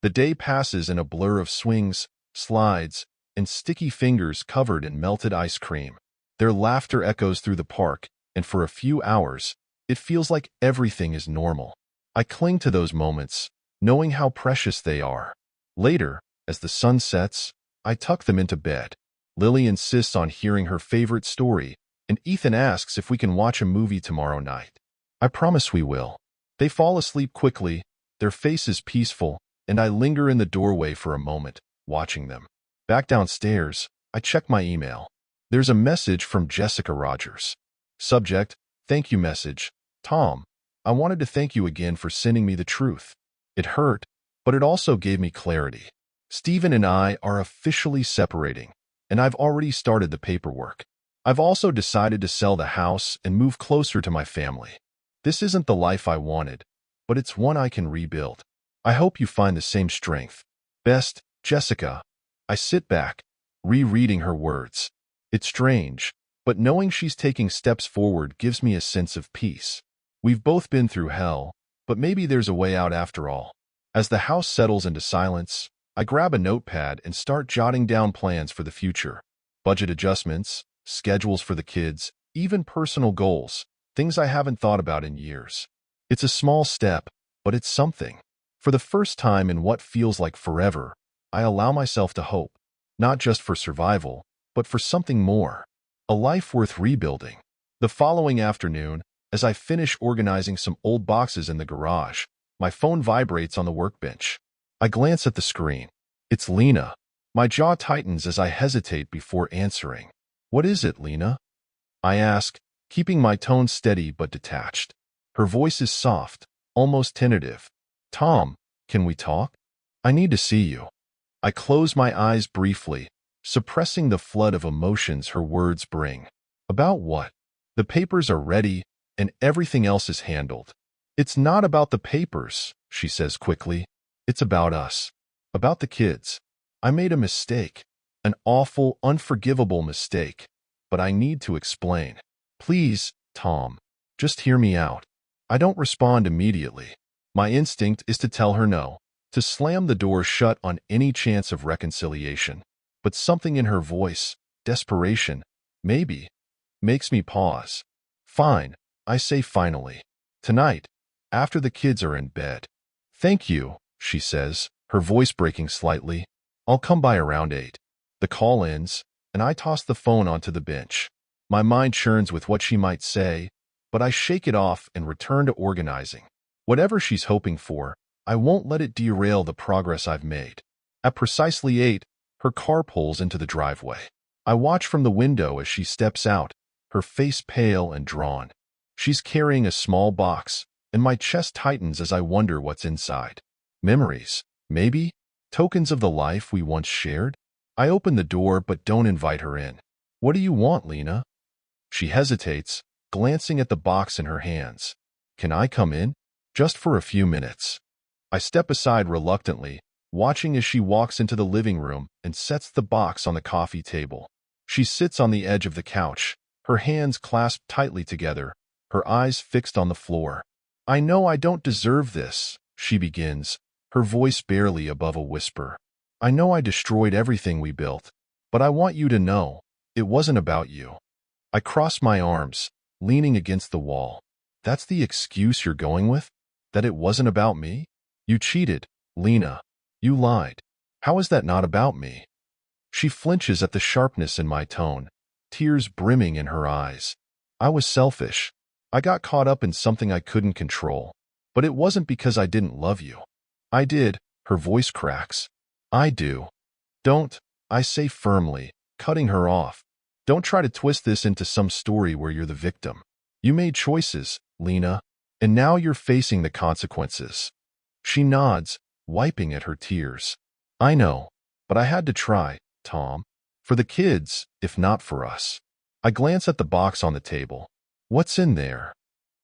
[SPEAKER 1] The day passes in a blur of swings, slides, and sticky fingers covered in melted ice cream. Their laughter echoes through the park, and for a few hours, it feels like everything is normal. I cling to those moments, knowing how precious they are. Later, as the sun sets, I tuck them into bed. Lily insists on hearing her favorite story, and Ethan asks if we can watch a movie tomorrow night. I promise we will. They fall asleep quickly, their faces peaceful, and I linger in the doorway for a moment, watching them. Back downstairs, I check my email. There's a message from Jessica Rogers. Subject, thank you message. Tom, I wanted to thank you again for sending me the truth. It hurt, but it also gave me clarity. Stephen and I are officially separating, and I've already started the paperwork. I've also decided to sell the house and move closer to my family. This isn't the life I wanted, but it's one I can rebuild. I hope you find the same strength. Best, Jessica. I sit back, rereading her words. It's strange, but knowing she's taking steps forward gives me a sense of peace. We've both been through hell, but maybe there's a way out after all. As the house settles into silence, I grab a notepad and start jotting down plans for the future. Budget adjustments, schedules for the kids, even personal goals, things I haven't thought about in years. It's a small step, but it's something. For the first time in what feels like forever, I allow myself to hope, not just for survival, but for something more. A life worth rebuilding. The following afternoon, as I finish organizing some old boxes in the garage, my phone vibrates on the workbench. I glance at the screen. It's Lena. My jaw tightens as I hesitate before answering. What is it, Lena? I ask, keeping my tone steady but detached. Her voice is soft, almost tentative. Tom, can we talk? I need to see you. I close my eyes briefly, suppressing the flood of emotions her words bring. About what? The papers are ready, and everything else is handled. It's not about the papers, she says quickly. It's about us. About the kids. I made a mistake. An awful, unforgivable mistake. But I need to explain. Please, Tom, just hear me out. I don't respond immediately. My instinct is to tell her no, to slam the door shut on any chance of reconciliation. But something in her voice, desperation, maybe, makes me pause. Fine, I say finally. Tonight, after the kids are in bed. Thank you, she says, her voice breaking slightly. I'll come by around 8. The call ends, and I toss the phone onto the bench. My mind churns with what she might say, but I shake it off and return to organizing. Whatever she's hoping for, I won't let it derail the progress I've made. At precisely 8, her car pulls into the driveway. I watch from the window as she steps out, her face pale and drawn. She's carrying a small box, and my chest tightens as I wonder what's inside. Memories, maybe? Tokens of the life we once shared? I open the door but don't invite her in. What do you want, Lena? She hesitates, glancing at the box in her hands. Can I come in? Just for a few minutes. I step aside reluctantly, watching as she walks into the living room and sets the box on the coffee table. She sits on the edge of the couch, her hands clasped tightly together, her eyes fixed on the floor. I know I don't deserve this, she begins, her voice barely above a whisper. I know I destroyed everything we built, but I want you to know it wasn't about you. I crossed my arms, leaning against the wall. That's the excuse you're going with? That it wasn't about me? You cheated, Lena. You lied. How is that not about me? She flinches at the sharpness in my tone, tears brimming in her eyes. I was selfish. I got caught up in something I couldn't control. But it wasn't because I didn't love you. I did. Her voice cracks. I do. Don't, I say firmly, cutting her off. Don't try to twist this into some story where you're the victim. You made choices, Lena, and now you're facing the consequences. She nods, wiping at her tears. I know, but I had to try, Tom. For the kids, if not for us. I glance at the box on the table. What's in there?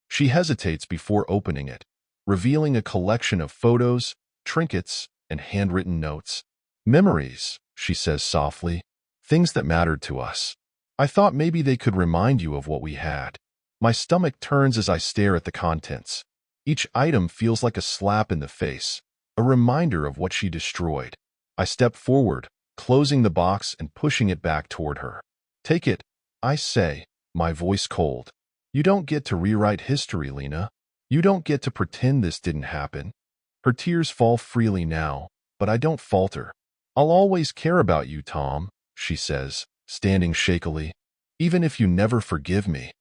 [SPEAKER 1] She hesitates before opening it, revealing a collection of photos, trinkets, and handwritten notes. Memories, she says softly. Things that mattered to us. I thought maybe they could remind you of what we had. My stomach turns as I stare at the contents. Each item feels like a slap in the face, a reminder of what she destroyed. I step forward, closing the box and pushing it back toward her. Take it, I say, my voice cold. You don't get to rewrite history, Lena. You don't get to pretend this didn't happen. Her tears fall freely now, but I don't falter. I'll always care about you, Tom, she says, standing shakily, even if you never forgive me.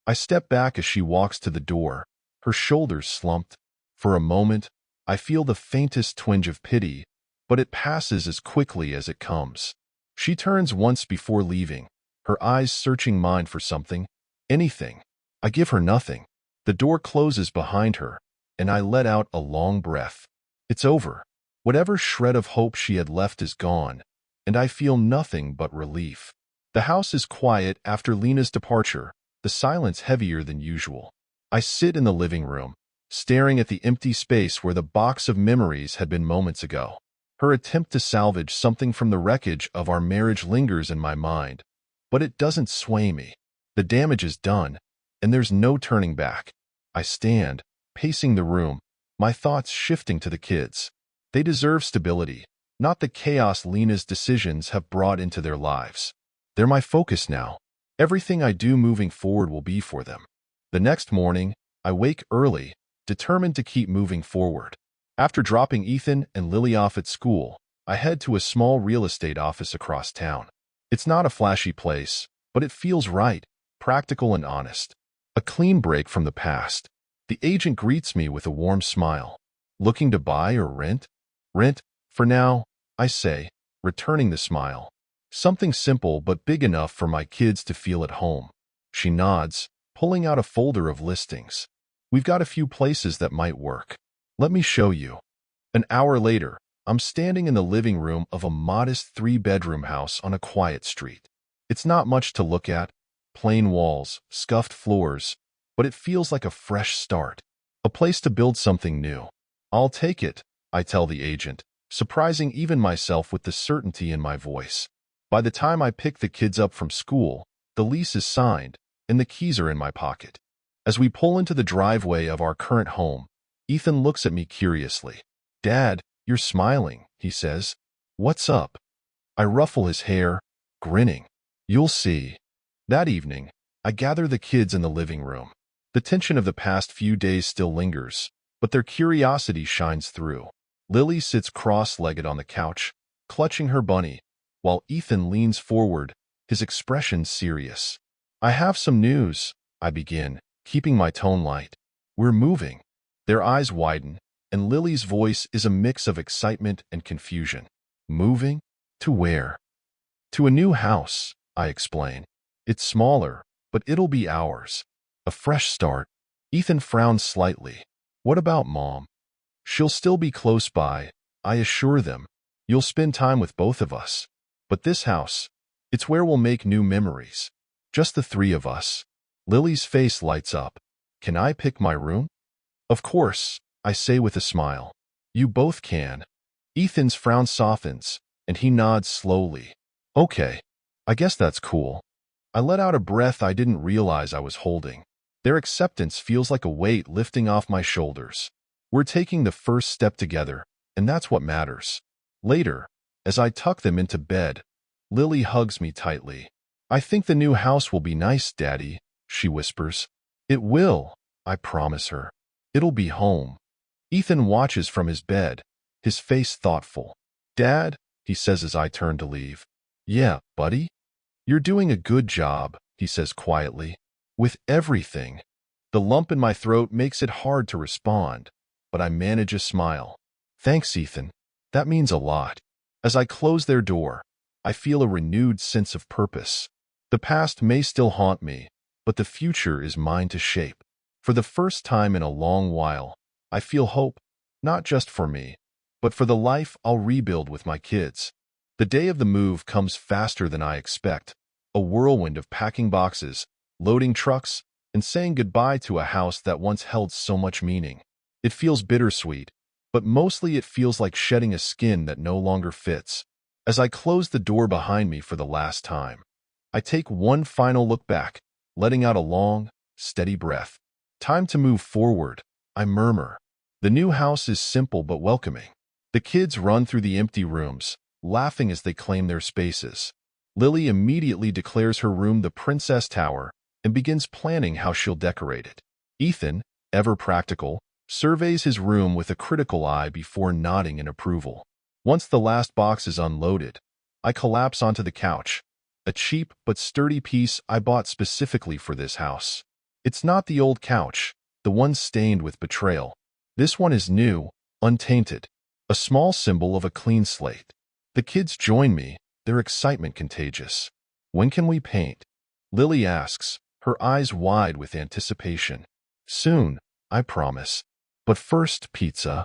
[SPEAKER 1] I step back as she walks to the door, her shoulders slumped. For a moment, I feel the faintest twinge of pity, but it passes as quickly as it comes. She turns once before leaving, her eyes searching mine for something, anything. I give her nothing. The door closes behind her, and I let out a long breath. It's over. Whatever shred of hope she had left is gone, and I feel nothing but relief. The house is quiet after Lena's departure, the silence heavier than usual. I sit in the living room, staring at the empty space where the box of memories had been moments ago. Her attempt to salvage something from the wreckage of our marriage lingers in my mind, but it doesn't sway me. The damage is done, and there's no turning back. I stand, pacing the room, my thoughts shifting to the kids. They deserve stability, not the chaos Lena's decisions have brought into their lives. They're my focus now. Everything I do moving forward will be for them. The next morning, I wake early, determined to keep moving forward. After dropping Ethan and Lily off at school, I head to a small real estate office across town. It's not a flashy place, but it feels right, practical and honest. A clean break from the past. The agent greets me with a warm smile. Looking to buy or rent? Rent, for now, I say, returning the smile. Something simple but big enough for my kids to feel at home. She nods, pulling out a folder of listings. We've got a few places that might work. Let me show you. An hour later, I'm standing in the living room of a modest 3-bedroom house on a quiet street. It's not much to look at, plain walls, scuffed floors, but it feels like a fresh start, a place to build something new. I'll take it, I tell the agent, surprising even myself with the certainty in my voice. By the time I pick the kids up from school, the lease is signed, and the keys are in my pocket. As we pull into the driveway of our current home, Ethan looks at me curiously. Dad, you're smiling, he says. What's up? I ruffle his hair, grinning. You'll see. That evening, I gather the kids in the living room. The tension of the past few days still lingers, but their curiosity shines through. Lily sits cross-legged on the couch, clutching her bunny, while Ethan leans forward, his expression serious. I have some news, I begin, keeping my tone light. We're moving. Their eyes widen, and Lily's voice is a mix of excitement and confusion. Moving? To where? To a new house, I explain. It's smaller, but it'll be ours. A fresh start. Ethan frowns slightly. What about Mom? She'll still be close by, I assure them. You'll spend time with both of us. But this house, it's where we'll make new memories. Just the 3 of us. Lily's face lights up. Can I pick my room? Of course, I say with a smile. You both can. Ethan's frown softens, and he nods slowly. Okay, I guess that's cool. I let out a breath I didn't realize I was holding. Their acceptance feels like a weight lifting off my shoulders. We're taking the first step together, and that's what matters. Later, As I tuck them into bed, Lily hugs me tightly. "I think the new house will be nice, Daddy," she whispers. "It will," I promise her. "It'll be home." Ethan watches from his bed, his face thoughtful. "Dad," he says as I turn to leave. "Yeah, buddy? You're doing a good job," he says quietly. "With everything." The lump in my throat makes it hard to respond, but I manage a smile. "Thanks, Ethan. That means a lot." As I close their door, I feel a renewed sense of purpose. The past may still haunt me, but the future is mine to shape. For the first time in a long while, I feel hope, not just for me, but for the life I'll rebuild with my kids. The day of the move comes faster than I expect, a whirlwind of packing boxes, loading trucks, and saying goodbye to a house that once held so much meaning. It feels bittersweet, but mostly it feels like shedding a skin that no longer fits. As I close the door behind me for the last time, I take one final look back, letting out a long, steady breath. Time to move forward, I murmur. The new house is simple but welcoming. The kids run through the empty rooms, laughing as they claim their spaces. Lily immediately declares her room the Princess Tower and begins planning how she'll decorate it. Ethan, ever practical, surveys his room with a critical eye before nodding in approval. Once the last box is unloaded, I collapse onto the couch, a cheap but sturdy piece I bought specifically for this house. It's not the old couch, the one stained with betrayal. This one is new, untainted, a small symbol of a clean slate. The kids join me, their excitement contagious. "When can we paint?" Lily asks, her eyes wide with anticipation. "Soon, I promise. But first, pizza."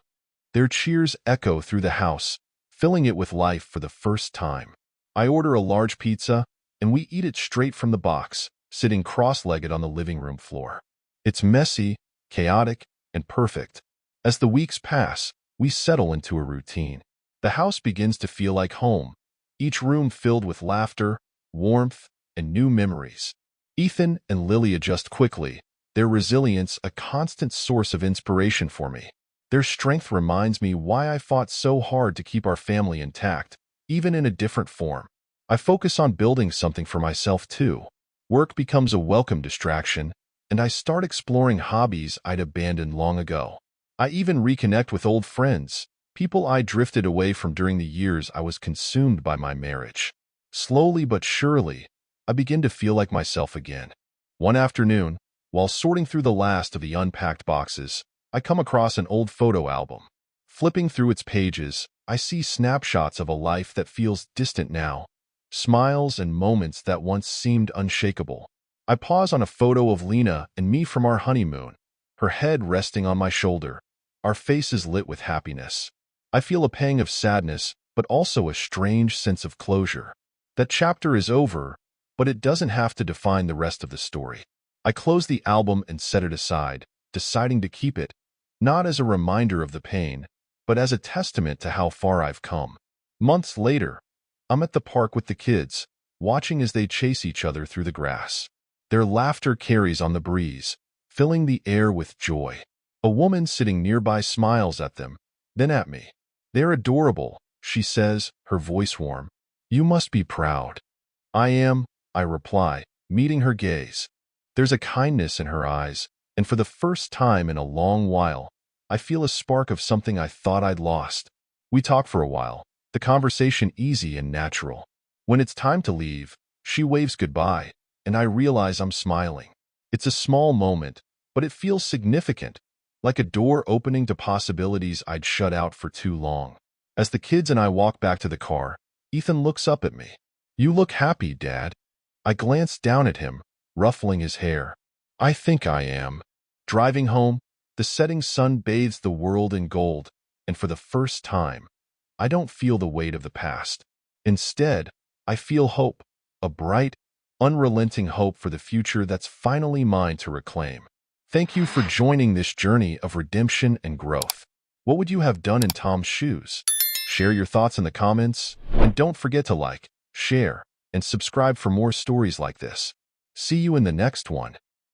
[SPEAKER 1] Their cheers echo through the house, filling it with life for the first time. I order a large pizza, and we eat it straight from the box, sitting cross-legged on the living room floor. It's messy, chaotic, and perfect. As the weeks pass, we settle into a routine. The house begins to feel like home, each room filled with laughter, warmth, and new memories. Ethan and Lily adjust quickly, their resilience a constant source of inspiration for me. Their strength reminds me why I fought so hard to keep our family intact, even in a different form. I focus on building something for myself too. Work becomes a welcome distraction, and I start exploring hobbies I'd abandoned long ago. I even reconnect with old friends, people I drifted away from during the years I was consumed by my marriage. Slowly but surely, I begin to feel like myself again. One afternoon, while sorting through the last of the unpacked boxes, I come across an old photo album. Flipping through its pages, I see snapshots of a life that feels distant now, smiles and moments that once seemed unshakable. I pause on a photo of Lena and me from our honeymoon, her head resting on my shoulder, our faces lit with happiness. I feel a pang of sadness, but also a strange sense of closure. That chapter is over, but it doesn't have to define the rest of the story. I close the album and set it aside, deciding to keep it, not as a reminder of the pain, but as a testament to how far I've come. Months later, I'm at the park with the kids, watching as they chase each other through the grass. Their laughter carries on the breeze, filling the air with joy. A woman sitting nearby smiles at them, then at me. "They're adorable," she says, her voice warm. "You must be proud." "I am," I reply, meeting her gaze. There's a kindness in her eyes, and for the first time in a long while, I feel a spark of something I thought I'd lost. We talk for a while, the conversation easy and natural. When it's time to leave, she waves goodbye, and I realize I'm smiling. It's a small moment, but it feels significant, like a door opening to possibilities I'd shut out for too long. As the kids and I walk back to the car, Ethan looks up at me. "You look happy, Dad." I glance down at him, ruffling his hair. "I think I am." Driving home, the setting sun bathes the world in gold, and for the first time, I don't feel the weight of the past. Instead, I feel hope, a bright, unrelenting hope for the future that's finally mine to reclaim. Thank you for joining this journey of redemption and growth. What would you have done in Tom's shoes? Share your thoughts in the comments, and don't forget to like, share, and subscribe for more stories like this. See you in the next one.